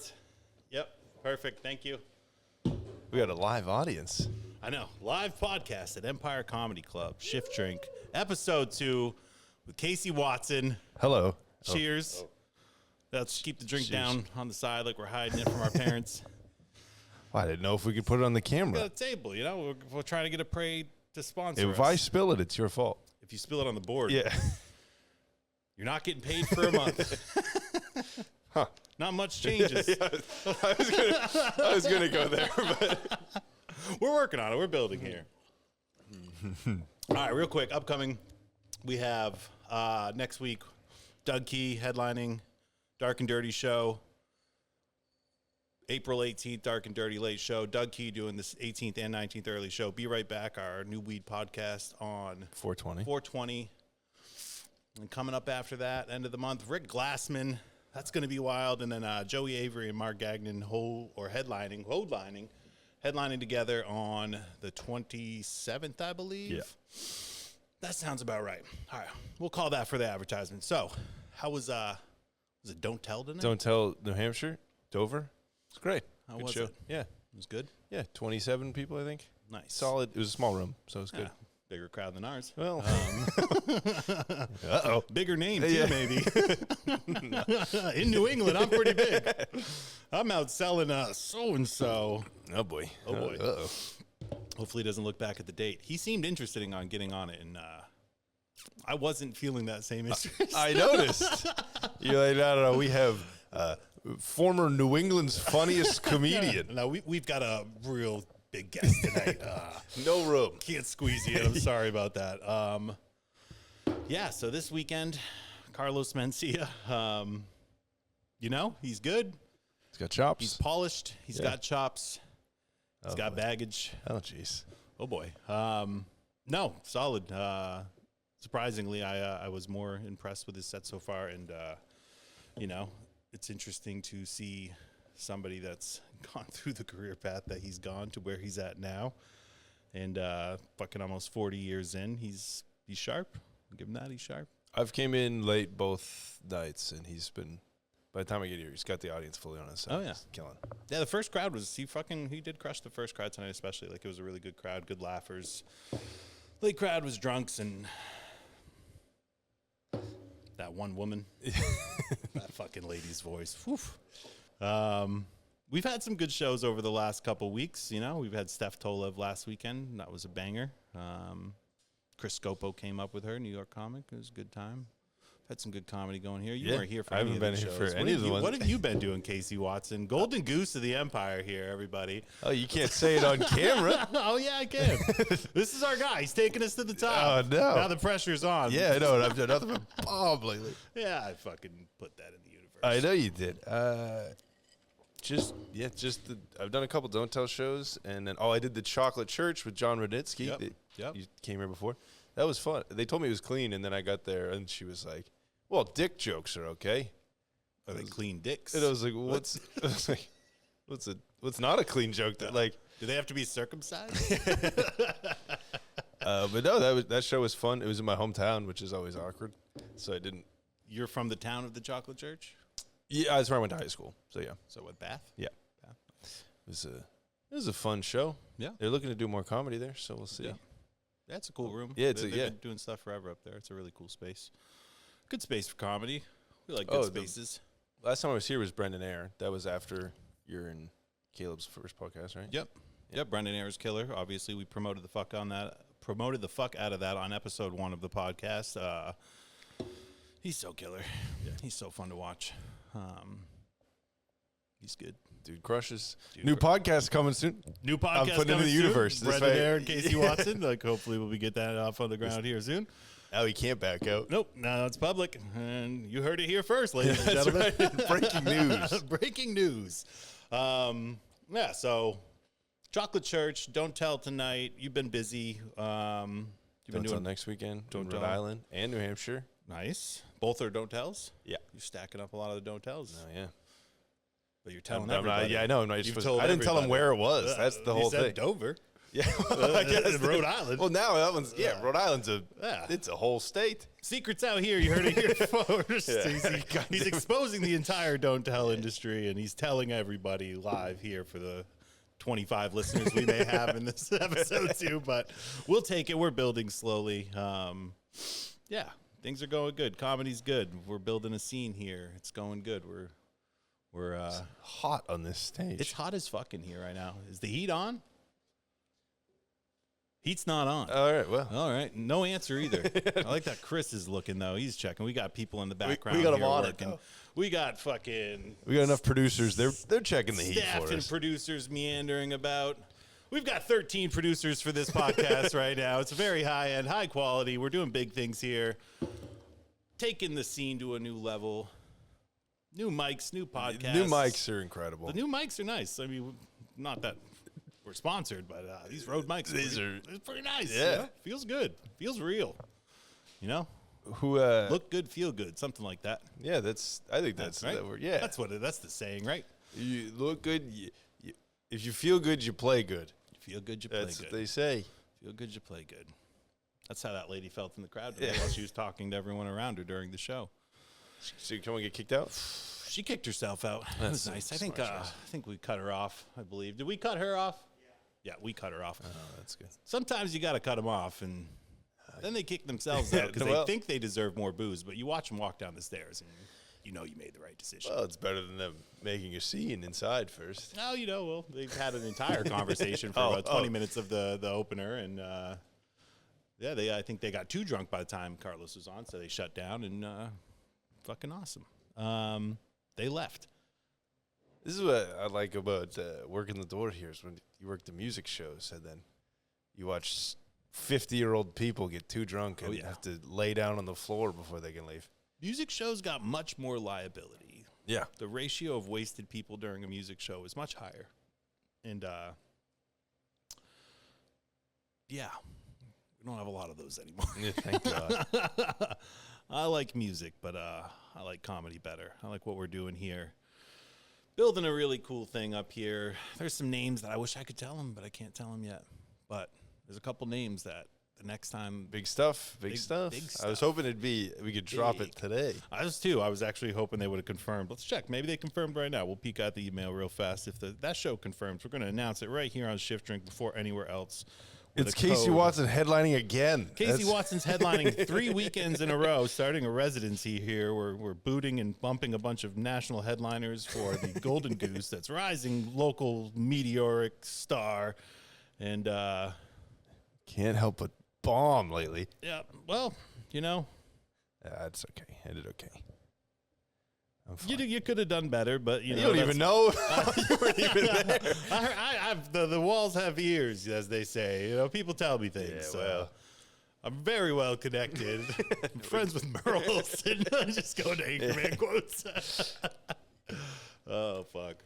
Perfect. Yep. Perfect. Thank you. We got a live audience. I know. Live podcast at Empire Comedy Club. Shift Drink. Episode 2 with Casey Watson. Hello. Cheers. Let's keep the drink Sheesh. down on the side like we're hiding it from our parents. Well, I didn't know if we could put it on the We camera. got a table, you know. We're trying to get a parade to sponsor If us. I spill it, it's your fault. If you spill it on the board, Yeah. you're not getting paid for a month. Huh. Not much changes. I was gonna go there, but We're working on it. We're building here. All right, real quick. Upcoming, we have next week, Doug Key headlining Dark and Dirty show. April 18th, Dark and Dirty late show. Doug Key doing this 18th and 19th early show. Be Right Back, our new weed podcast on 420. 420. And coming up after that, end of the month, Rick Glassman. That's going to be wild. And then Joey Avery and Mark Gagnon headlining together on the 27th, I believe. Yeah. That sounds about right. All right. We'll call that for the advertisement. So, how was it Don't Tell tonight? Don't Tell New Hampshire, Dover. It's great. How Good was show. it? Yeah. It was good? Yeah. 27 people, I think. Nice. Solid. It was a small room, so it was good. Yeah, bigger crowd than ours. Well. Uh-oh. Bigger name, too, Yeah. maybe. In New England, I'm pretty big. I'm outselling so-and-so. Oh, boy. Oh, boy. Uh-oh. Hopefully he doesn't look back at the date. He seemed interested in getting on it, and I wasn't feeling that same interest. I noticed. You're like, no. We have former New England's funniest comedian. No, we've got a real big guest tonight. No room. Can't squeeze you in. I'm sorry about that. Yeah, so this weekend, Carlos Mencia, he's good. He's got chops. He's polished. He's got chops. He's got baggage. Oh, jeez. Oh, boy. No, solid. Surprisingly, I was more impressed with his set so far. And, it's interesting to see somebody that's gone through the career path that he's gone to where he's at now. And fucking almost 40 years in, he's sharp. I'll give him that. He's sharp. I've came in late both nights, and he's been, by the time I get here, he's got the audience fully on his side. Oh, yeah. He's killing. Yeah, the first crowd he did crush the first crowd tonight, especially. Like, it was a really good crowd, good laughers. Late crowd was drunks and that one woman, that fucking lady's voice. Whew. We've had some good shows over the last couple weeks. We've had Steph Tolev last weekend. That was a banger. Chris Scopo came up with her, New York comic. It was a good time. Had some good comedy going here. You weren't here for any of the shows. I haven't been here for any of the ones. What have you been doing, Casey Watson? Golden Goose of the Empire here, everybody. Oh, you can't say it on camera. Oh, yeah, I can. This is our guy. He's taking us to the top. Oh, no. Now the presse's on. Yeah, I know. And I've done nothing but bomb lately. Yeah, I fucking put that in the universe. I know you did. I've done a couple Don't Tell shows, and then I did the Chocolate Church with John Raditsky. Yep. You came here before. That was fun. They told me it was clean, and then I got there, and she was like, "Well, dick jokes are okay." Are they clean dicks? And I was like, what's not a clean joke? That like, do they have to be circumcised? But no, that show was fun. It was in my hometown, which is always awkward. So I didn't. You're from the town of the Chocolate Church? Yeah, that's where I went to high school. So yeah. So what, Bath? Yeah. Bath. It was a fun show. Yeah. They're looking to do more comedy there, so we'll see. Yeah. That's a cool room. Yeah, they've been doing stuff forever up there. It's a really cool space. Good space for comedy. We like good spaces. Last time I was here was Brendan Ayer. That was after your and Caleb's first podcast, right? Yep. Brendan Ayer's killer. Obviously, we promoted the fuck out of that on episode 1 of the podcast. He's so killer. Yeah. He's so fun to watch. He's good. Dude crushes. New podcast coming soon. New podcast I'm putting into the universe. Brendan Ayer and Casey Watson. Hopefully we'll get that off on the ground here soon. Oh, he can't back out. Nope. No, it's public. And you heard it here first, ladies and gentlemen. Right. Breaking news. Breaking news. So Chocolate Church, Don't Tell tonight. You've been busy. Don't Tell next weekend. Don't Rhode Tell. Island and New Hampshire. Nice. Both are Don't Tells? Yeah. You're stacking up a lot of the Don't Tells. Oh, yeah. But you're telling I'm everybody. I know. I'm not You've supposed told I didn't tell him everybody. where it was. That's the whole you said thing. Dover. Yeah, well, I guess in Rhode Island. Well, now that one's Rhode Island's Yeah. it's a whole state. Secrets out here. You heard it here first. Yeah. He's exposing the entire don't tell industry, and he's telling everybody live here for the 25 listeners we may have in this episode too. But we'll take it. We're building slowly. Yeah, things are going good. Comedy's good. We're building a scene here. It's going good. We're It's hot on this stage. it's hot as fuck in here right now. Is the heat on? Heat's not on. All right, well. All right. No answer either. I like that Chris is looking, though. He's checking. We got people in the background. we got 'em here on it, working. though. We got fucking We got enough producers. They're checking the heat staff for and us. producers meandering about. We've got 13 producers for this podcast right now. It's very high end, high quality. We're doing big things here. Taking the scene to a new level. New mics, new podcasts. New mics are incredible. The new mics are nice. I mean, not that we're sponsored, but these Rode mics are pretty nice. Yeah. You know? Feels good. Feels real. You know? Who Look good, feel good. Something like that. Yeah, I think that's right. that word. Yeah. That's the saying, right? You look good. If you feel good, you play good. You feel good, you play That's good. what they say. Feel good, you play good. That's how that lady felt in the crowd today while she was talking to everyone around her during the show. So can we get kicked out? She kicked herself out. That was nice. I think we cut her off, I believe. Did we cut her off? Yeah, we cut her off. Oh, that's good. Sometimes you got to cut them off, and then they kick themselves out because they think they deserve more booze. But you watch them walk down the stairs, and you know you made the right decision. Well, it's better than them making a scene inside first. Oh, well, they've had an entire conversation for about 20 minutes of the opener, and I think they got too drunk by the time Carlos was on, so they shut down, and fucking awesome. They left. This is what I like about working the door here is when you work the music shows and then you watch 50-year-old people get too drunk and have to lay down on the floor before they can leave. Music shows got much more liability. Yeah. The ratio of wasted people during a music show is much higher. And, we don't have a lot of those anymore. Yeah, thank God. I like music, but I like comedy better. I like what we're doing here. Building a really cool thing up here. There's some names that I wish I could tell them, but I can't tell them yet. But there's a couple names that the next time... Big stuff. Big stuff. I was hoping we could drop it today. I was too. I was actually hoping they would have confirmed. Let's check. Maybe they confirmed right now. We'll peek out the email real fast. If that show confirms, we're going to announce it right here on Shift Drink before anywhere else. It's Casey Watson headlining again. Casey Watson's headlining 3 weekends in a row, starting a residency here. We're booting and bumping a bunch of national headliners for the Golden Goose that's rising local meteoric star. And can't help but bomb lately. yeah, well, That's okay. I did okay. you could have done better, but you don't even know. You weren't even there. The walls have ears, as they say. People tell me things. Yeah, well. I'm very well connected. I'm friends with Merle Olsen. Just going to Anchorman quotes. Oh, fuck.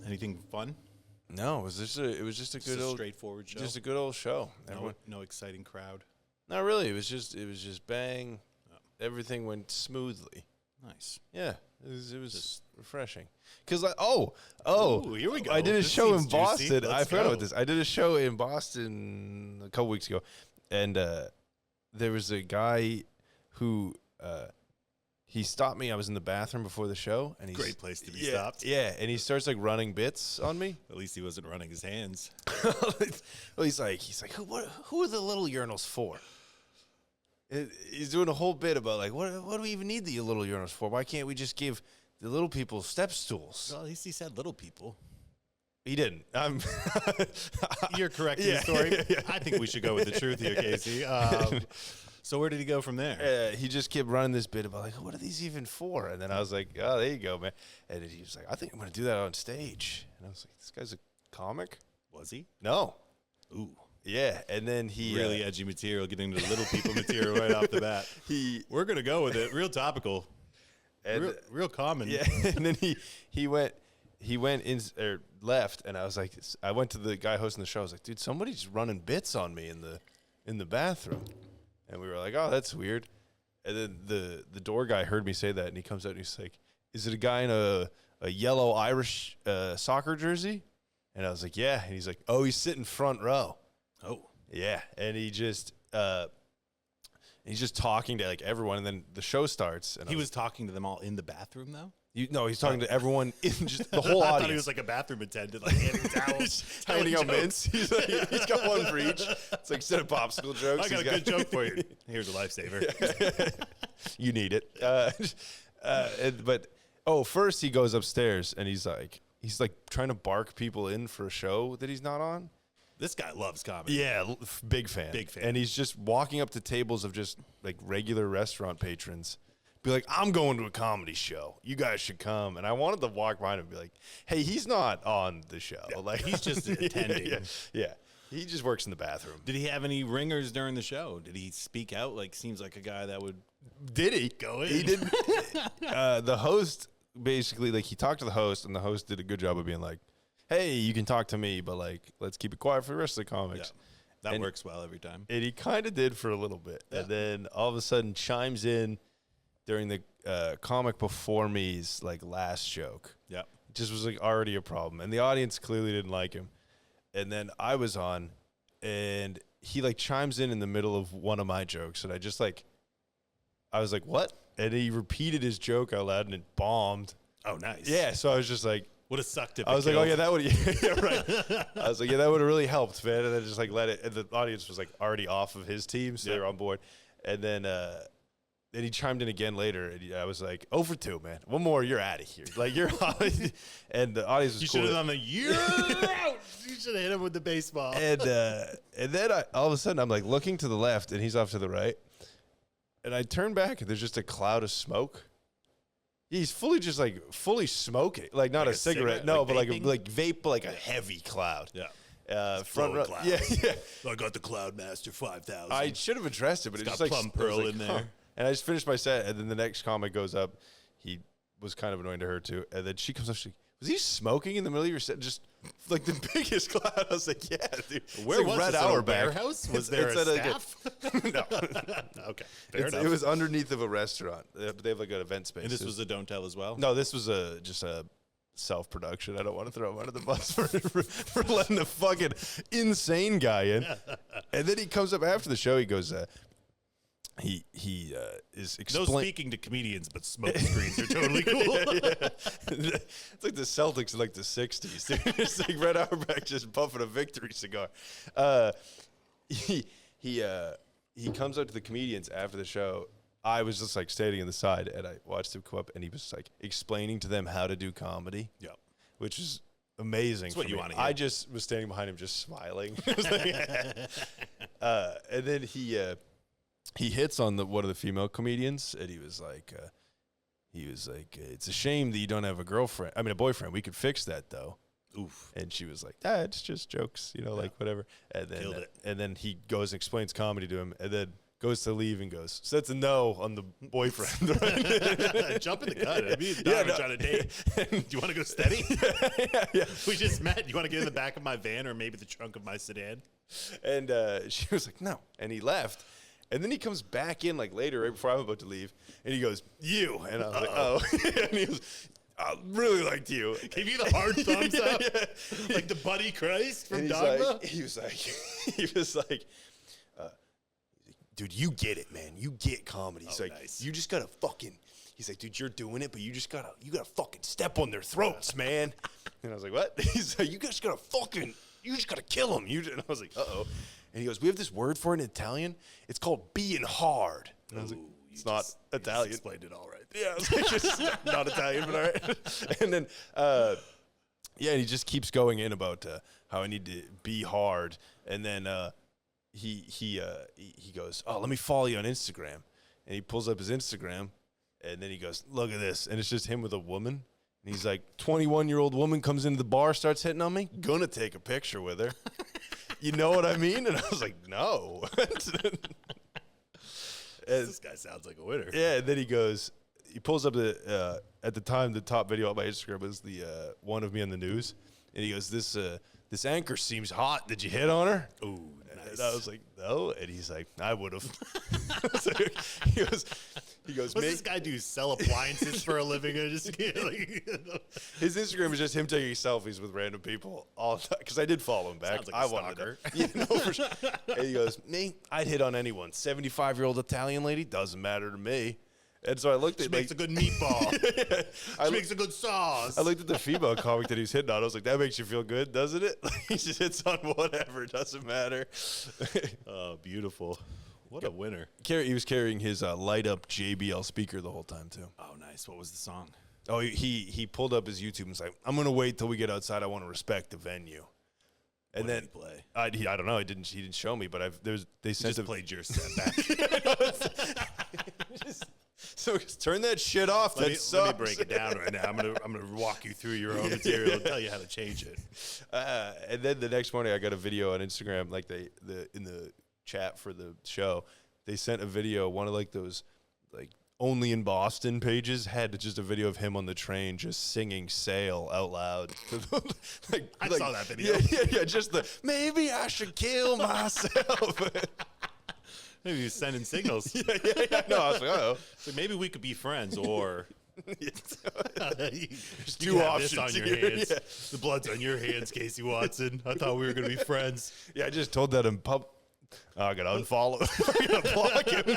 Anything fun? No, it was just a good old straightforward show. Just a good old show. No exciting crowd. Not really. It was just bang. Everything went smoothly. Nice. Yeah, it was just refreshing. Because Ooh, here we go. I did a This show in seems Boston. juicy. I Let's forgot go. about this. I did a show in Boston a couple weeks ago, and there was a guy who he stopped me. I was in the bathroom before the show, and he's Great place to be stopped. Yeah, and he starts like running bits on me. At least he wasn't running his hands. Well, he's like, who are the little urinals for? He's doing a whole bit about like, what do we even need the little urinals for? Why can't we just give the little people step stools? Well, at least he said little people. He didn't. You're correcting the story. Yeah. I think we should go with the truth here, Casey. So where did he go from there? He just kept running this bit about like, what are these even for? And then I was like, oh, there you go, man. And he was like, I think I'm going to do that on stage. And I was like, this guy's a comic? Was he? No. Ooh. Yeah, and then he Really edgy material, getting to the little people material right off the bat. We're going to go with it. Real topical. And real common. Yeah, and then he went in or left, and I was like, I went to the guy hosting the show. I was like, dude, somebody's running bits on me in the bathroom, and we were like, oh, that's weird. And then the door guy heard me say that, and he comes out and he's like, is it a guy in a yellow Irish soccer jersey? And I was like, yeah. And he's like, oh, he's sitting front row. Oh. Yeah. And he's just talking to like everyone, and then the show starts. And He was talking to them all in the bathroom, though? no, he's talking to everyone in just the whole I audience. thought he was like a bathroom attendant, like handing towels. handing out jokes. mints. He's got one for each. It's like instead of popsicle jokes, I got a good joke for you. Here's a lifesaver. You need it. First he goes upstairs and he's like trying to bark people in for a show that he's not on. This guy loves comedy. Yeah, big fan. Big fan. And he's just walking up to tables of just like regular restaurant patrons. Be like, I'm going to a comedy show. You guys should come. And I wanted to walk behind him and be like, hey, he's not on the show. Yeah, like he's just attending. Yeah. He just works in the bathroom. Did he have any ringers during the show? Did he speak out? Like, seems like a guy that would Did he? go in. He did. The host basically, like, he talked to the host, and the host did a good job of being like, hey, you can talk to me, but like, let's keep it quiet for the rest of the comics. Yeah, that And- works well every time. And he kind of did for a little bit. Yeah. And then all of a sudden chimes in during the comic before me's like last joke. Yeah. It just was like already a problem. And the audience clearly didn't like him. And then I was on, and he like chimes in the middle of one of my jokes. And I just like, I was like, what? And he repeated his joke out loud, and it bombed. Oh, nice. Yeah. So I was just like, Would have sucked if I was like, oh yeah, that would, yeah, right. yeah. I was like, yeah, that would have really helped, man. And then just like let it, and the audience was like already off of his team, so they Yeah. were on board. And then he chimed in again later, and I was like, 0 for 2, man. One more, you're out of here. Like you're out. And the audience was You cool. should have done the you're out. You should have hit him with the baseball. And then all of a sudden I'm like looking to the left, and he's off to the right. And I turn back, and there's just a cloud of smoke. He's fully smoking, like not Like a a cigarette, cigarette? no, Like but vaping? like vape, like a heavy cloud. Yeah. Front row, blowing yeah, clouds. yeah. I got the Cloudmaster 5000. I should have addressed it, but It's it just got like Plum I was Pearl like, in huh. there. And I just finished my set, and then the next comic goes up. He was kind of annoying to her too, and then she comes up. She's like, "Was he smoking in the middle of your set? Just like the biggest cloud?" I was like, "Yeah, dude." Where it's was like this? Red At a Auerbach. warehouse? Was It's- there it's a at a- staff? No, Okay. Fair enough. it was underneath of a restaurant. They have like an event space. and this was a don't tell as well? no, this was just a self-production. I don't want to throw him under the bus for letting the fucking insane guy in. And then he comes up after the show. He goes, he is No explaining. speaking to comedians, but smoke screens are totally cool. It's like the Celtics in like the 60s, dude. It's like Red Auerbach just puffing a victory cigar. He comes up to the comedians after the show. I was just like standing on the side, and I watched him come up, and he was like explaining to them how to do comedy. Yeah. Which is amazing. That's what for you me. wanna hear. I just was standing behind him, just smiling. And then he hits on one of the female comedians, and he was like, "It's a shame that you don't have a boyfriend. We could fix that though." Oof. And she was like, it's just jokes, like whatever. And then Killed it. and then he goes and explains comedy to him, and then goes to leave and goes, so that's a no on the boyfriend. Right? Jump in the gun. I mean, Yeah, I'm trying to date. Do you want to go steady? yeah. We just met. You want to get in the back of my van or maybe the trunk of my sedan? And she was like, no. And he left. And then he comes back in like later, right before I'm about to leave, and he goes, you. And I was like, oh. And he goes, I really liked you. Give you the hard thumbs up, Yeah. like the Buddy Christ from And Dogma. he was like, dude, you get it, man. You get comedy. He's like, nice. you just gotta fucking. He's like, dude, you're doing it, but you gotta fucking step on their throats, man. And I was like, what? He's like, you just gotta kill them. And I was like, uh-oh. And he goes, we have this word for it in Italian. It's called being hard. And I was like, it's not Italian. You explained it all right. Yeah, I was like, it's not Italian, but all right. And then, and he just keeps going in about how I need to be hard. And then he goes, oh, let me follow you on Instagram. And he pulls up his Instagram, and then he goes, look at this. And it's just him with a woman. And he's like, 21-year-old woman comes into the bar, starts hitting on me. Gonna take a picture with her. You know what I mean? And I was like, no. This guy sounds like a winner. Yeah, and then he pulls up at the time, the top video on my Instagram was the one of me on the news. And he goes, this this anchor seems hot. Did you hit on her? Ooh, nice. And I was like, no. And he's like, I would have. He goes, what's this guy do? Sell appliances for a living? Or just his Instagram is just him taking selfies with random people all the time. Because I did follow him back. Sounds like I a wanted stalker. to. Yeah, no, for sure. And he goes, me, I'd hit on anyone. 75-year-old Italian lady, doesn't matter to me. And so I looked at She makes a good meatball. She makes a good sauce. I looked at the female comic that he was hitting on. I was like, that makes you feel good, doesn't it? He just hits on whatever. It doesn't matter. Oh, beautiful. What a winner. He was carrying his light-up JBL speaker the whole time, too. Oh, nice. What was the song? Oh, he pulled up his YouTube and was like, I'm going to wait till we get outside. I want to respect the venue. And What then did he play? I don't know. He didn't show me, but they sent Just played your set back. So just turn that shit off. Let That me break it down right now. I'm gonna walk you through your own material and tell you how to change it. And then the next morning, I got a video on Instagram, like in the chat for the show, they sent a video. One of like those like only in Boston pages had just a video of him on the train just singing "Sail" out loud. I saw that video. Yeah. Just the maybe I should kill myself. Maybe he was sending signals. Yeah. No, I was like, oh. So maybe we could be friends, or There's you two have this options on your here. hands. Yeah. The blood's on your hands, Casey Watson. I thought we were gonna be friends. Yeah, I just told that in pub. Oh, I gotta unfollow. I gotta block him.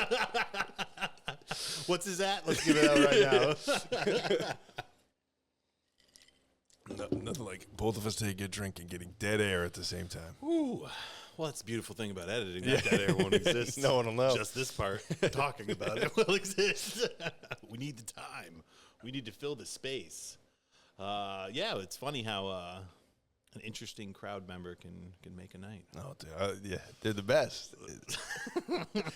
What's his at? Let's give it out right now. Nothing like both of us taking a drink and getting dead air at the same time. Ooh. Well, that's the beautiful thing about editing. That dead air won't exist. No one will know. Just this part. Talking about it will exist. We need the time. We need to fill the space. Yeah, it's funny how an interesting crowd member can make a night. Oh, dude, yeah, they're the best.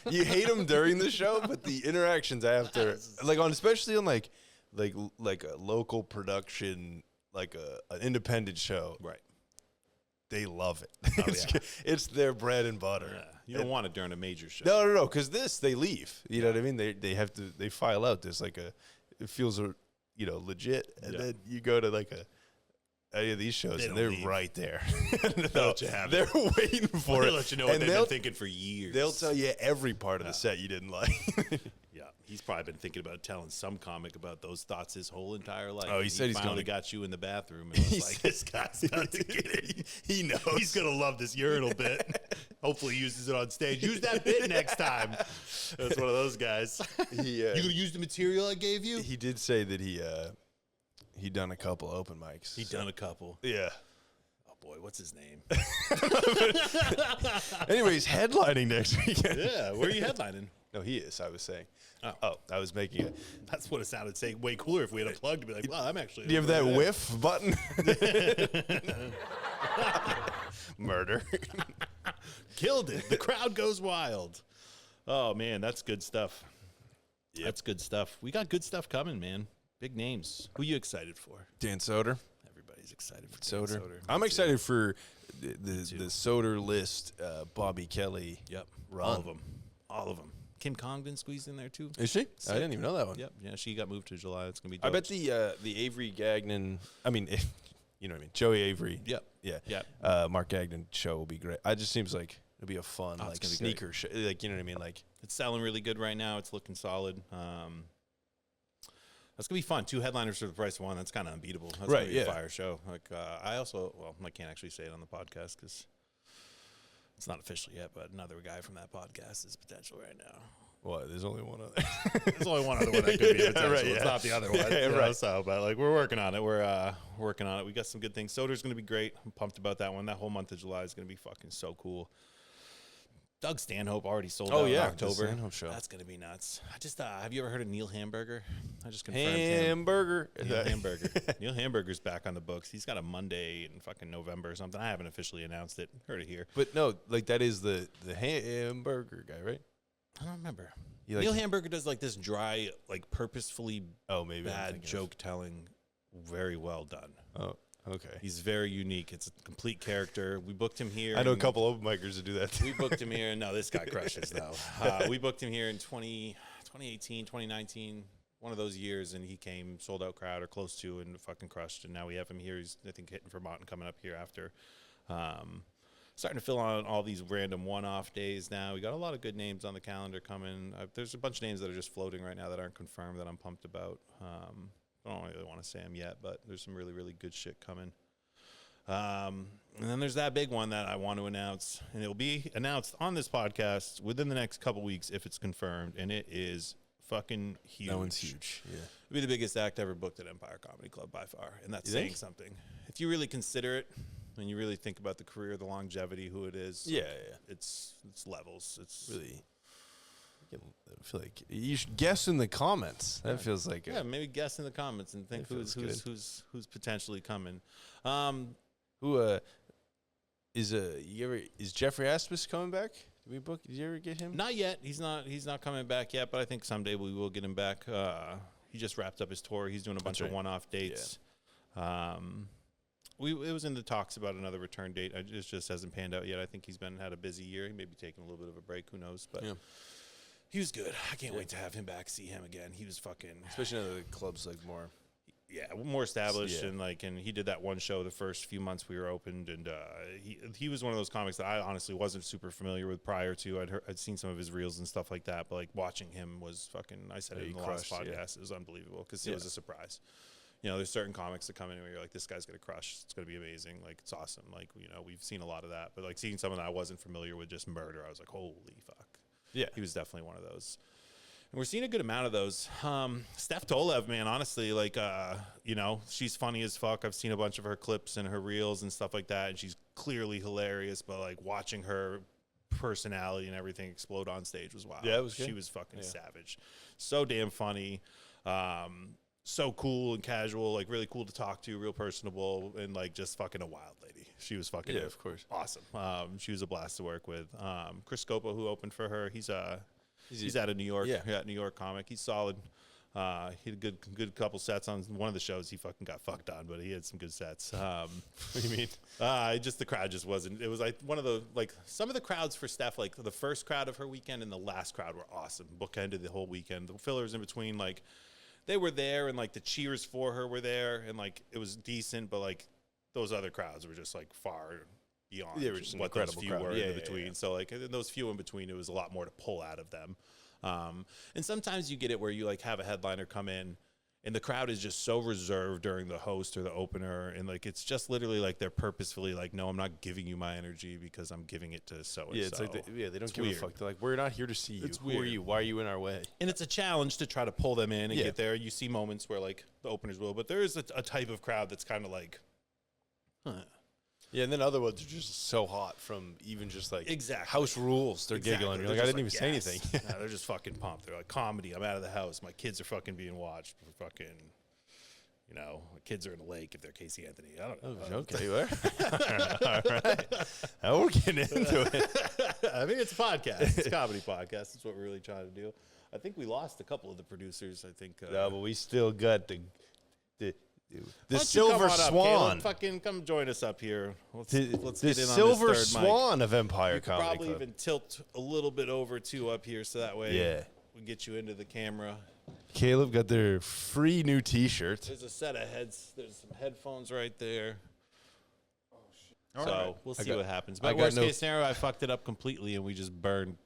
You hate them during the show, but the interactions after, especially on like a local production, like an independent show, Right. they love it. Oh, yeah. It's their bread and butter. Yeah. You don't want it during a major show. No, because they leave. You know what I mean? They file out. There's like it feels legit, and then you go to like any of these shows, and they're right there. They'll let you have they're waiting for They'll it. let you know what they've been thinking for years. They'll tell you every part of the set you didn't like. Yeah, he's probably been thinking about telling some comic about those thoughts his whole entire life. Oh, he said he's finally gonna got you in the bathroom, and was like, "This guy's about to get it. He knows He's gonna love this urinal bit. Hopefully, he uses it on stage. Use that bit next time." That's one of those guys. You gonna use the material I gave you? He did say that he done a couple open mics. He done a couple. Yeah. Oh boy, what's his name? Anyways, headlining next weekend. Yeah, where are you headlining? No, he is. I was saying. Oh, I was making it. that's what it sounded say. Way cooler if we had a plug to be like, "Well, I'm actually." Do you have that whiff button? Murder. Killed it. The crowd goes wild. Oh man, that's good stuff. Yep. That's good stuff. We got good stuff coming, man. Big names. Who you excited for? Dan Soder. Everybody's excited for Dan Soder. Soder. I'm excited for the Soder list. Bobby Kelly. Yep. Run. All of them. All of them. Kim Congdon squeezed in there too. Is she? Sick. I didn't even know that one. Yep. Yeah, she got moved to July. It's gonna be. I Dope. bet the Avery Gagnon. I mean, you know what I mean. Joey Avery. Yep. Yeah. Yep. Mark Gagnon show will be great. It just seems like it'll be a fun Oh, it's like gonna be sneaker show. Like you know what I mean. Like It's selling really good right now. It's looking solid. That's gonna be fun. 2 headliners for the price of 1. That's kind of unbeatable. That's Right, gonna be yeah. a fire show. Like I can't actually say it on the podcast because it's not official yet. But another guy from that podcast is potential right now. what? There's only one other. There's only one other one that could be a potential. right, It's yeah. not the other one. Yeah, you know, right. So, but like we're working on it. We're working on it. We got some good things. Soder's gonna be great. I'm pumped about that one. That whole month of July is gonna be fucking so cool. Doug Stanhope already sold out in October. the Stanhope show. That's gonna be nuts. I just have you ever heard of Neil Hamburger? I just confirmed him. Hamburger. Neil Hamburger. Neil Hamburger's back on the books. He's got a Monday in fucking November or something. I haven't officially announced it. Heard it here. But no, like that is the hamburger guy, right? I don't remember. You Neil Hamburger does like this dry, like purposefully maybe I'm bad thinking joke telling, very well done. of- Oh, okay. He's very unique. It's a complete character. We booked him here. I know a in- couple open micers that do that. We booked him here. No, this guy crushes though. We booked him here in 2018, 2019, one of those years, and he came, sold out crowd or close to, and fucking crushed. And now we have him here. He's I think hitting Vermont and coming up here after. Starting to fill on all these random one-off days now. We got a lot of good names on the calendar coming. There's a bunch of names that are just floating right now that aren't confirmed that I'm pumped about. I don't really want to say them yet, but there's some really, really good shit coming. And then there's that big one that I want to announce, and it'll be announced on this podcast within the next couple weeks if it's confirmed, and it is fucking huge. That one's huge. Yeah. It'll be the biggest act ever booked at Empire Comedy Club by far, and that's saying something. If you really consider it, and you really think about the career, the longevity, who it is, it's levels. It's really. I feel like you should guess in the comments. That feels like maybe guess in the comments and think who's potentially coming. Who is Jeffrey Aspis coming back? Did we book? Did you ever get him? Not yet. He's not coming back yet, but I think someday we will get him back. He just wrapped up his tour. He's doing a bunch of one-off dates. Yeah. It was in the talks about another return date. It just hasn't panned out yet. I think he's had a busy year. He may be taking a little bit of a break. Who knows? But he was good. I can't wait to have him back, see him again. He was fucking, especially now the club's like more. Yeah, more established, and he did that one show the first few months we were opened, and he was one of those comics that I honestly wasn't super familiar with prior to. I'd seen some of his reels and stuff like that, but like watching him was fucking. I said it in the last podcast. It was unbelievable because it was a surprise. You know, there's certain comics that come in where you're like, this guy's gonna crush. It's gonna be amazing. Like it's awesome. Like we've seen a lot of that, but like seeing someone that I wasn't familiar with just murder, I was like, holy fuck. Yeah, he was definitely one of those. And we're seeing a good amount of those. Steph Tolev, man, honestly, like, she's funny as fuck. I've seen a bunch of her clips and her reels and stuff like that, and she's clearly hilarious, but, like, watching her personality and everything explode on stage was wild. Yeah, it was good. She was fucking savage. So damn funny. So cool and casual, like, really cool to talk to, real personable, and, like, just fucking a wild lady. She was fucking of course. Awesome. She was a blast to work with. Chris Scopo, who opened for her, he's out of New York. Yeah, New York comic. He's solid. He had a good couple sets on one of the shows. He fucking got fucked on, but he had some good sets. What do you mean? The crowd just wasn't. It was like one of the some of the crowds for Steph, like the first crowd of her weekend and the last crowd were awesome. Bookended the whole weekend. The fillers in between, like they were there, and like the cheers for her were there, and like it was decent. But like those other crowds were just like far beyond what those few were in between. So like in those few in between, it was a lot more to pull out of them. And sometimes you get it where you like have a headliner come in and the crowd is just so reserved during the host or the opener, and like it's just literally like they're purposefully like, no, I'm not giving you my energy because I'm giving it to so and so. Yeah, it's like they don't give a fuck. They're like, we're not here to see you. It's Who are you? Why are you in our way? And it's a challenge to try to pull them in and get there. You see moments where like the openers will, but there is a type of crowd that's kind of like, Yeah, and then other ones are just so hot from even just like house rules. They're giggling. You're like, I didn't even say anything. No, they're just fucking pumped. They're like, comedy. I'm out of the house. My kids are fucking being watched. We're fucking, my kids are in the lake if they're Casey Anthony. I don't know. Oh, okay, all right. Now we're getting into it. I mean, it's a podcast. It's a comedy podcast. That's what we're really trying to do. I think we lost a couple of the producers. I think. No, but we still got the Silver Swan. Fucking come join us up here. Let's get in on the this Silver third Swan mic. of Empire Comedy Club. Probably even tilt a little bit over too up here, so that way we get you into the camera. Caleb got their free new T-shirt. There's a set of there's some headphones right there. Oh shit! So we'll see what happens. But worst case scenario, I fucked it up completely, and we just burned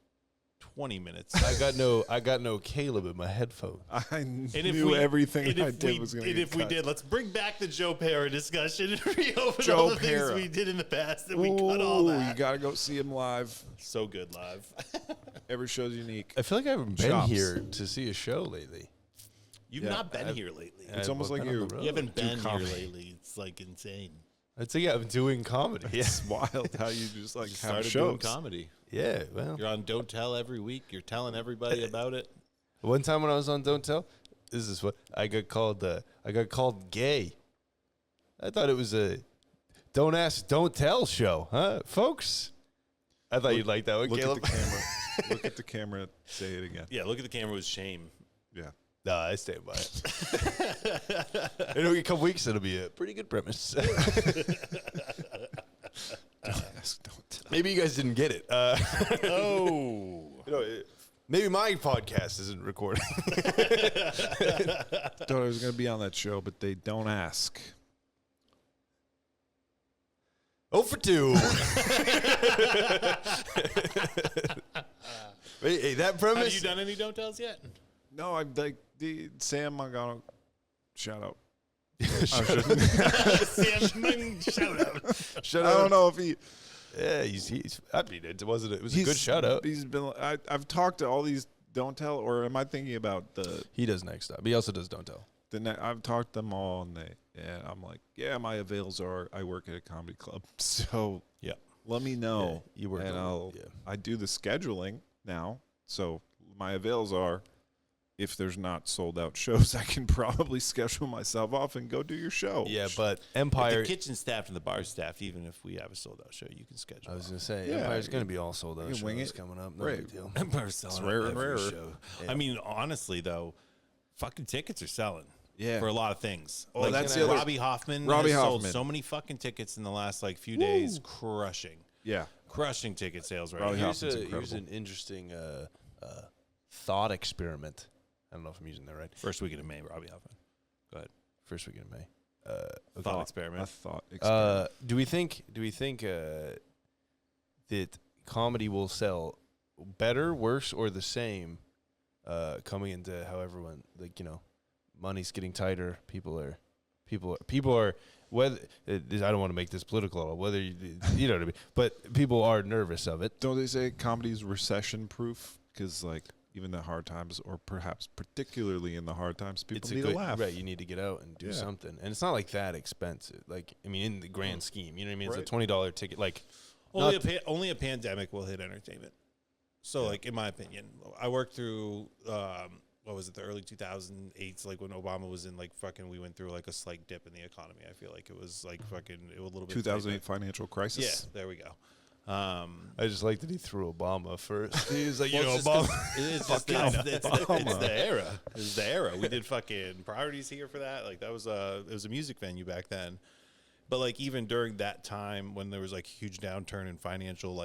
20 minutes. I got no Caleb in my headphones. I knew everything I did was going to get cut. We did, let's bring back the Joe Pera discussion and reopen all the things we did in the past, and we cut all that. You got to go see him live. So good live. Every show's unique. I feel like I haven't been here to see a show lately. You've not been here lately. It's almost like you haven't been here lately. It's like insane. I'd say I'm doing comedy. It's wild how you just like have shows. Doing comedy. Yeah, well. You're on Don't Tell every week. You're telling everybody about it. One time when I was on Don't Tell, this is what I got called. I got called gay. I thought it was a Don't Ask, Don't Tell show, huh, folks? I thought you'd like that one, Caleb. Look at the camera. Look at the camera. Say it again. Yeah, look at the camera with shame. Yeah. No, I stand by it. In a couple weeks, it'll be a pretty good premise. Don't ask, don't tell. Maybe you guys didn't get it. Maybe my podcast isn't recording. Thought I was going to be on that show, but they don't ask. 0 for 2. Hey, that premise. Have you done any don't tells yet? No, I'm like Sam Mangano. Shout out. Sam, shout out. Shut I up. don't know if he. Yeah, he's. I mean, it was a good shout out. He's been. I've talked to all these don't tell, or am I thinking about the? He does next stop. He also does don't tell. I've talked to them all, and I'm like, yeah, my avails are. I work at a comedy club, so Yeah. let me know. Yeah, you work. And yeah. I do the scheduling now, so my avails are. If there's not sold out shows, I can probably schedule myself off and go do your show. Yeah, but If Empire. the kitchen staff and the bar staff, even if we have a sold out show, you can schedule. I was gonna say Yeah, Empire's gonna be all sold out. you can wing Shows it. coming up. No Right. big deal. Empire's selling It's out rare and every rarer. show. Yeah. I mean, honestly though, fucking tickets are selling. Yeah. For a lot of things. Oh, like, that's the other- Robbie Hoffman Robbie has sold Hoffman. so many fucking tickets in the last few days, Yeah. crushing ticket sales right Robbie now. Hoffman's Here's incredible. an interesting thought experiment. I don't know if I'm using that right. First weekend of May, Robbie Hoffman. Go ahead. First weekend of May. Thought experiment. A thought experiment. Do we think that comedy will sell better, worse, or the same coming into how everyone money's getting tighter. People are whether I don't want to make this political at all. Whether you know what I mean, but people are nervous of it. Don't they say comedy's recession proof? Because even the hard times, or perhaps particularly in the hard times, people It's need a good, to laugh. right? You need to get out and do Yeah. something, and it's not like that expensive. Like in the grand scheme, you know what I mean? Right. It's a $20 ticket. Like Only a pandemic will hit entertainment. So, in my opinion, I worked through what was it, the early 2008s, when Obama was in we went through a slight dip in the economy. I feel like it was it was a little bit 2008 financial crisis. Yeah, there we go. I just like that he threw Obama first. He was like, Well, Obama. it's just it's the era. It's the era. We did fucking priorities here for that. That was it was a music venue back then. But even during that time when there was huge downturn in financial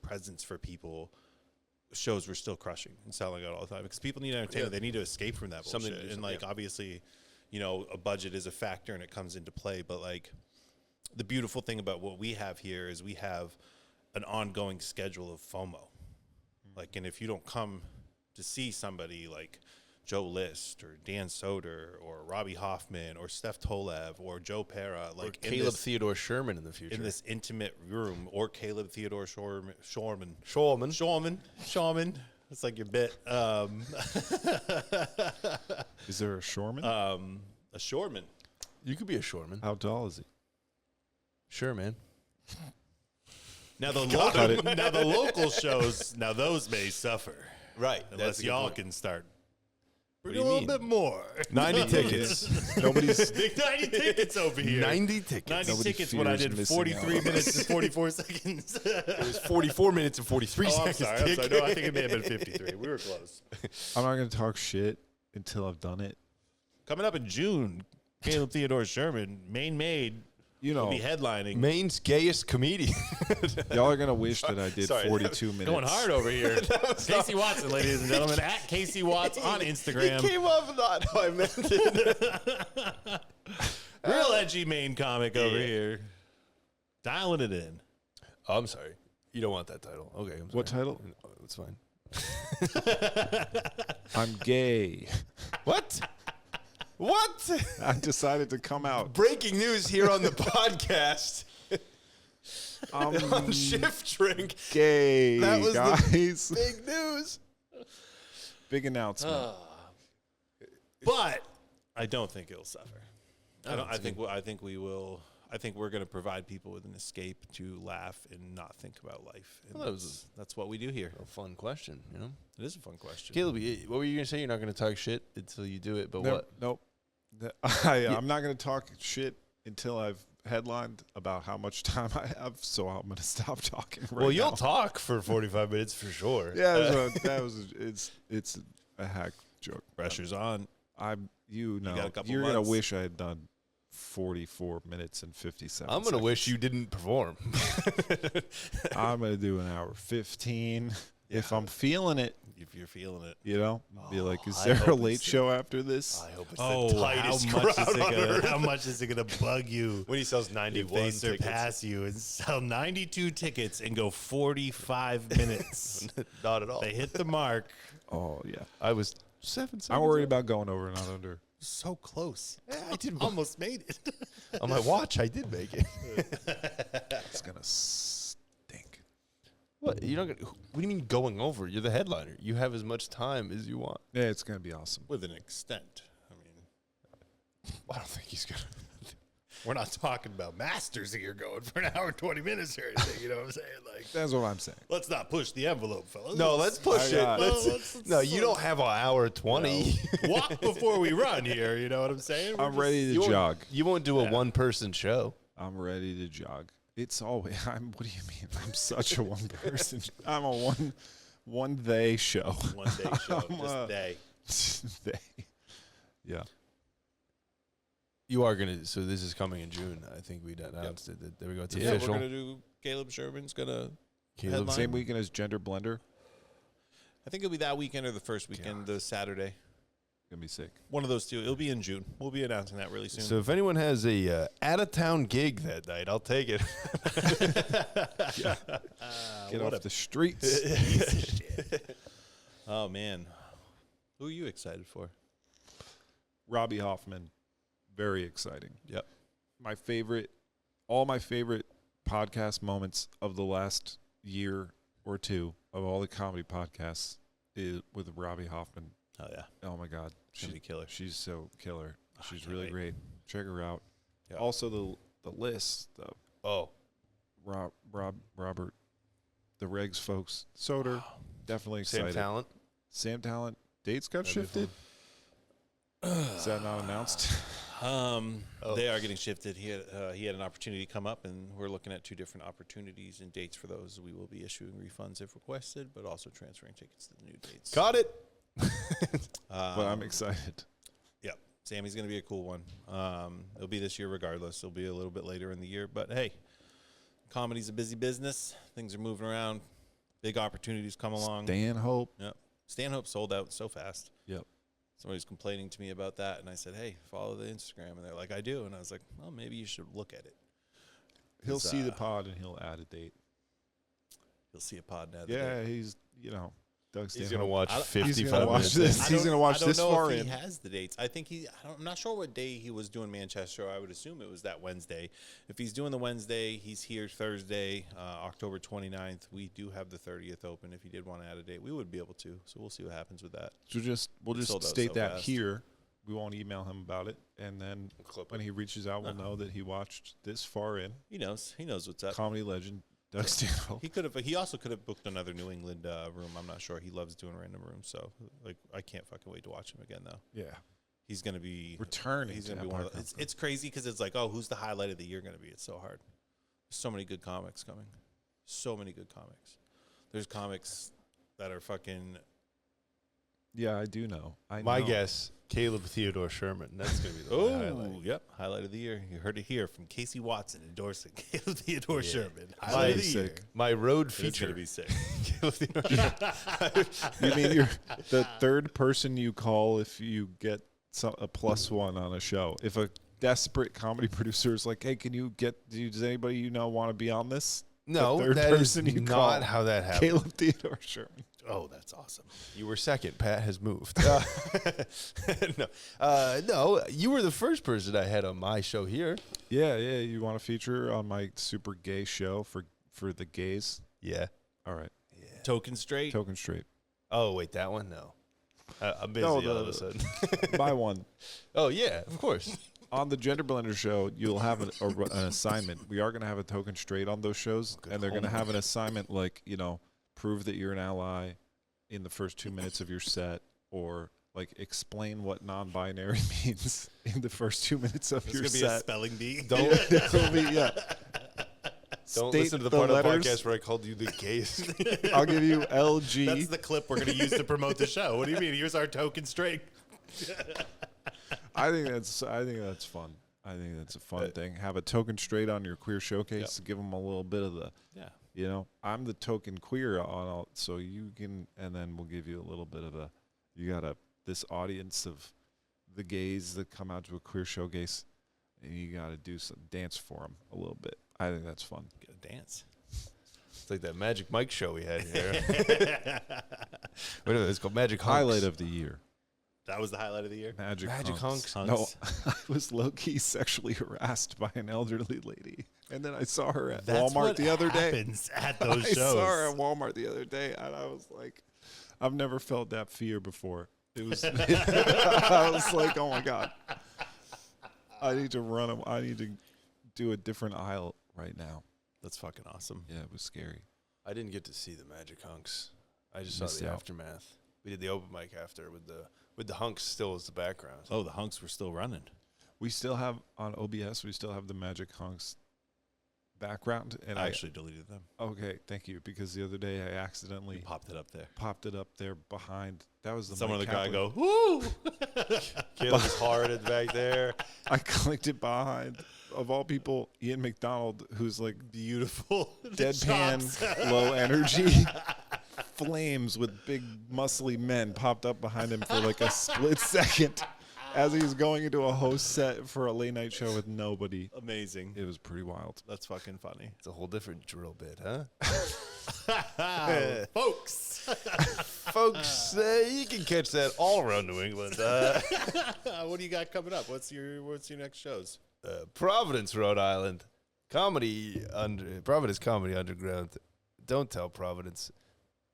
presence for people, shows were still crushing and selling out all the time because people need entertainment. Yeah. They need to escape from that Something bullshit. to do, And yeah. obviously, a budget is a factor and it comes into play. But the beautiful thing about what we have here is we have an ongoing schedule of FOMO. And if you don't come to see somebody like Joe List or Dan Soder or Robbie Hoffman or Steph Tolev or Joe Pera, Or Caleb Theodore Sherman in the future. in this intimate room, or Caleb Theodore Shorman. That's your bit. Is there a shoreman? A Shorman. You could be a Shoreman. How tall is he? Sure, man. Now the local shows, now those may suffer. Right. Unless y'all can start What a do you little mean? bit more. 90 tickets. Nobody's. Big 90 tickets over here. 90 tickets. 90 Nobody tickets when I fears did missing 43 out. minutes and 44 seconds. It was 44 minutes and 43 I'm seconds. sorry. No, I think it may have been 53. We were close. I'm not going to talk shit until I've done it. Coming up in June, Caleb Theodore Sherman, Maine Made, You will know, be headlining. Maine's gayest comedian. y'all are going to wish that I did Sorry, 42 minutes. Going hard over here. Casey Watson, ladies and gentlemen, at Casey Watts on Instagram. He came off not how I meant it. Real edgy Maine comic over here. Dialing it in. Oh, I'm sorry. You don't want that title. Okay. I'm sorry. What title? That's fine. I'm gay. What? What? I decided to come out. Breaking news here on the podcast. I'm On Shift Drink. gay, That was guys. Big news. Big announcement. But I don't think it'll suffer. Oh, I think we will. I think we're going to provide people with an escape to laugh and not think about life. And Well, that was that's what we do here. A fun question, you know? It is a fun question. Caleb, what were you going to say? You're not going to talk shit until you do it, but No, what? Nope. I'm not going to talk shit until I've headlined about how much time I have, so I'm going to stop talking right Well, you'll now. talk for 45 minutes for sure. Yeah, it's a hack joke. Pressure's on. Got a couple you're going to months. wish I had done 44 minutes and 57 I'm going to wish you didn't perform. I'm going to do an hour 15. If I'm feeling it, If you're feeling it. you know, be like, is I there a hope late it's- show after this? I hope it's Oh, the tightest crowd on earth. how much is it gonna bug you When he sells if 91 they tickets. surpass you and sell 92 tickets and go 45 minutes? Not at all. They hit the mark. Oh, yeah. I was 7 seconds. I'm worried about going over, not under. So close. I did Almost made it. on my watch. I did make it. It's going to stink. What? You're not gonna, what do you mean going over? You're the headliner. You have as much time as you want. Yeah, it's going to be awesome. With an extent. I mean, I don't think he's gonna. we're not talking about Masters here going for an hour and 20 minutes or anything. You know what I'm saying? Like, That's what I'm saying. let's not push the envelope, fellas. No, let's push I it. got- No, you don't have an hour 20. walk before we run here. You know what I'm saying? I'm ready to You won't- jog. You won't do a one-person show. I'm ready to jog. It's always. What do you mean? I'm such a one person. I'm a one they show. One day show. I'm, Just day. they. Yeah. You are gonna. So this is coming in June. I think we announced it. There we go. It's Yeah, official. we're gonna do. Caleb Sherman's gonna. Caleb, headline. Same weekend as Gender Blender. I think it'll be that weekend or the first weekend, the Saturday. Gonna be sick. One of those two. It'll be in June. We'll be announcing that really soon. So if anyone has a out-of-town gig that night, I'll take it. Get what off the streets. Oh man, who are you excited for? Robbie Hoffman. Very exciting. Yep. All my favorite podcast moments of the last year or two of all the comedy podcasts is with Robbie Hoffman. Oh yeah, Oh my God. it's gonna be killer. She's so killer. She's can't really wait. great. Check her out. Yeah. Also the list, Oh, Robert, the Regs folks, Soder, definitely same excited. talent. Sam Talent. Dates got That'd be shifted. Is that not announced? They are getting shifted. He had an opportunity come up, and we're looking at two different opportunities and dates for those. We will be issuing refunds if requested, but also transferring tickets to the new dates. Got it. But I'm excited. Yep, Sammy's going to be a cool one. It'll be this year regardless. It'll be a little bit later in the year, but hey, comedy's a busy business. Things are moving around. Big opportunities come along. Stanhope. Yep. Stanhope sold out so fast. Yep. Somebody was complaining to me about that, and I said, hey, follow the Instagram. And they're like, I do. And I was like, well, maybe you should look at it. He'll It's, see the pod and he'll add a date. You'll see a pod now. Yeah, he's, Doug Stanhope. He's gonna watch I- 55 He's gonna watch minutes. this. He's gonna watch this far if in. he has the dates. I think I'm not sure what day he was doing Manchester. I would assume it was that Wednesday. If he's doing the Wednesday, he's here Thursday, October 29th. We do have the 30th open. If he did want to add a date, we would be able to. So we'll see what happens with that. So we'll just Sold out state so that fast. here. We won't email him about it, and then Clip when he reaches out, we'll know that he watched this far in. He knows. He knows what's up. Comedy legend Doug Stanhope. He could have. He also could have booked another New England room. I'm not sure. He loves doing random rooms. So like, I can't fucking wait to watch him again though. Yeah, He's gonna be returning. He's to gonna be Empire one of the, Conference. it's crazy because it's like, oh, who's the highlight of the year gonna be? It's so hard. There's so many good comics coming. So many good comics. There's comics that are fucking. Yeah, I do know. My know. guess, Caleb Theodore Sherman. That's gonna be the Oh, highlight. yep, highlight of the year. You heard it here from Casey Watson endorsing Caleb Theodore Yeah. Sherman. My- Highlight of the year. sick. My road It's feature. gonna be sick. Caleb Theodore Sherman. You mean you're the third person you call if you get a +1 on a show? If a desperate comedy producer is like, "Hey, can you does anybody you know want to be on this?" No, third that is person you not call. how that happened. Caleb Theodore Sherman. Oh, that's awesome. You were second. Pat has moved. No, you were the first person I had on my show here. Yeah. You want to feature on my super gay show for the gays? Yeah. All right, Token straight. token straight. Oh, wait, that one? No. I'm busy No, all of a sudden. Buy one. Oh, yeah, of course. On the Gender Blender show, you'll have an assignment. We are going to have a token straight on those shows, and they're going to have an assignment like, prove that you're an ally in the first 2 minutes of your set, or like explain what non-binary means in the first 2 minutes of It's your gonna be a set. spelling bee. Don't State listen to the part of the letters. podcast where I called you the gayest. I'll give you LG. That's the clip we're gonna use to promote the show. What do you mean? Here's our token straight. I think that's fun. I think that's a fun thing. Have a token straight on your queer showcase to give them a little bit of the Yeah. You know, I'm the token queer on all, so you can, and then we'll give you a little bit of this audience of the gays that come out to a queer showcase, and you got to do some dance for them a little bit. I think that's fun. Get a dance. It's like that Magic Mike show we had here. What is it? It's called Magic Hunks. Highlight of the year. That was the highlight of the year. Magic Hunks. No, I was low-key sexually harassed by an elderly lady. And then I saw her at Walmart the other day. Happens at those shows. I saw her at Walmart the other day, and I was like, I've never felt that fear before. It was, I was like, oh my God. I need to run them. I need to do a different aisle right now. That's fucking awesome. Yeah, it was scary. I didn't get to see the Magic Hunks. I just Missed saw the out. aftermath. We did the open mic after with the Hunks still as the background. Oh, the hunks were still running. We still have, on OBS, we still have the Magic Hunks background. And I actually deleted them. Okay, thank you. Because the other day I accidentally You popped it up there. popped it up there behind. That was the Some Mike other guy Kaplan. go, woo! Caleb's hard back there. I clicked it behind, of all people, Ian McDonald, who's like Beautiful. deadpan, low energy, flames with big muscly men popped up behind him for like a split second as he's going into a host set for a late night show with nobody. Amazing. It was pretty wild. That's fucking funny. It's a whole different drill bit, huh? Folks. Folks, you can catch that all around New England. What do you got coming up? What's your next shows? Providence, Rhode Island. Providence Comedy Underground. Don't tell Providence.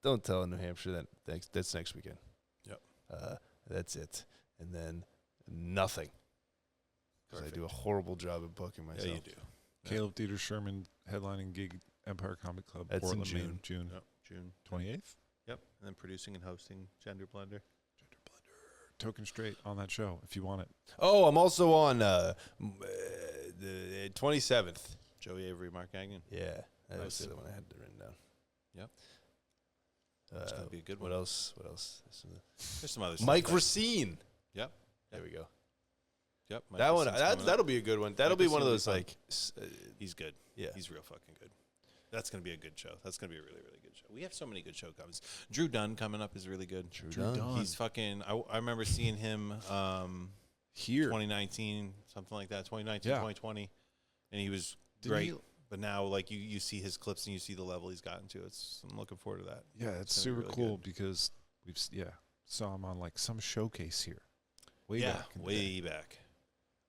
Don't tell New Hampshire. That's next weekend. Yep. That's it. And then nothing. Because I do a horrible job at booking myself. Yeah, you do. Caleb Dieter Sherman headlining gig, Empire Comic Club, That's in Portland, Maine, June. June Yep. June. 28th. Yep. And then producing and hosting Gender Blender. Token Straight on that show if you want it. Oh, I'm also on the 27th. Joey Avery, Mark Gagnon. Yeah, that Nice. was the other one I had written down. Yep. That's gonna be a good one. What else? There's some other stuff. Mike there. Racine. Yep. There we go. Yep. Mike That one. Racine's coming up. That'll be a good one. That'll Mike be one of Racine will those be He's good. yeah. He's real fucking good. That's going to be a good show. That's going to be a really, really good show. We have so many good show comes. Drew Dunn coming up is really good. Drew Dunn. He's fucking, I remember seeing him Here. 2019, something like that, 2019, Yeah. 2020. And he was Didn't great. he- But now, like, you see his clips and you see the level he's gotten to. I'm looking forward to that. Yeah, it's It's gonna super be really cool good. because saw him on like some showcase here. Way Yeah, back. in the day. way back.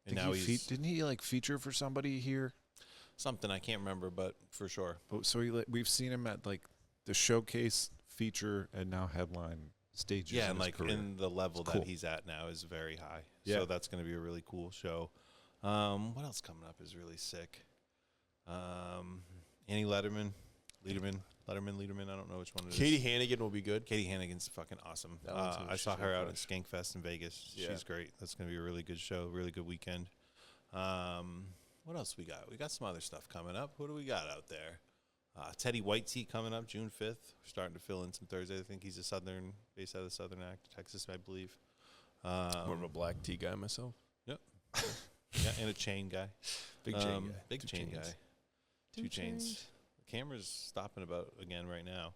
And Did now he he's didn't he like feature for somebody here? something I can't remember, but for sure. But so we've seen him at like the showcase, feature, and now headline stages. Yeah, in and his like career. in the level It's that cool. he's at now is very high. Yeah. So that's going to be a really cool show. What else coming up is really sick? Annie Letterman. I don't know which one it is. Katie Hannigan will be good. Katie Hannigan's fucking awesome. That one's gonna- I she's saw gonna her out at crush. Skankfest in Vegas. Yeah. She's great. That's going to be a really good show, really good weekend. What else we got? We got some other stuff coming up. What do we got out there? Teddy White Tea coming up June 5th. We're starting to fill in some Thursdays. I think he's based out of the Southern Act, Texas, I believe. More of a black tea guy myself. Yeah, and a chain guy. Big chain guy. Big Two chain chains. guy. Two chains. The camera's stopping about again right now.